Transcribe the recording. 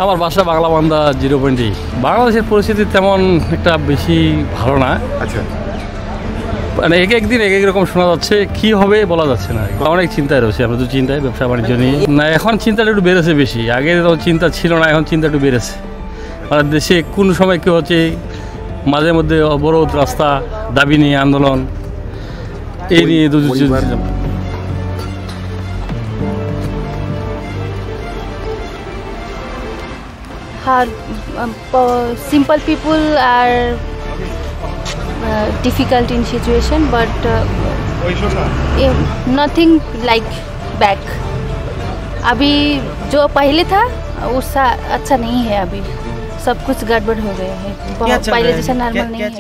আমার বাসা বাংলাবান্ধা 0.8। বাংলাদেশের পরিস্থিতি তেমন একটা বেশি ভালো না। আচ্ছা, মানে এক একদিন এক এক রকম শোনা যাচ্ছে, কি হবে বলা যাচ্ছে না। অনেক চিন্তায় রয়েছে, আমরা তো চিন্তায় ব্যবসা বাণিজ্য নিয়ে। না, এখন চিন্তাটা একটু বেড়েছে বেশি, আগে তো চিন্তা ছিল না, এখন চিন্তা একটু বেড়েছে। আর দেশে কোন সময় কী হচ্ছে, মাঝে মধ্যে অবরোধ, রাস্তা দাবি নিয়ে আন্দোলন, এই নিয়ে simple people are difficult in situation, but nothing like back. अभी जो पहले था उससे अच्छा नहीं है, अभी सब कुछ गड़बड़ हो गया है, पहले जैसा नॉर्मल नहीं है।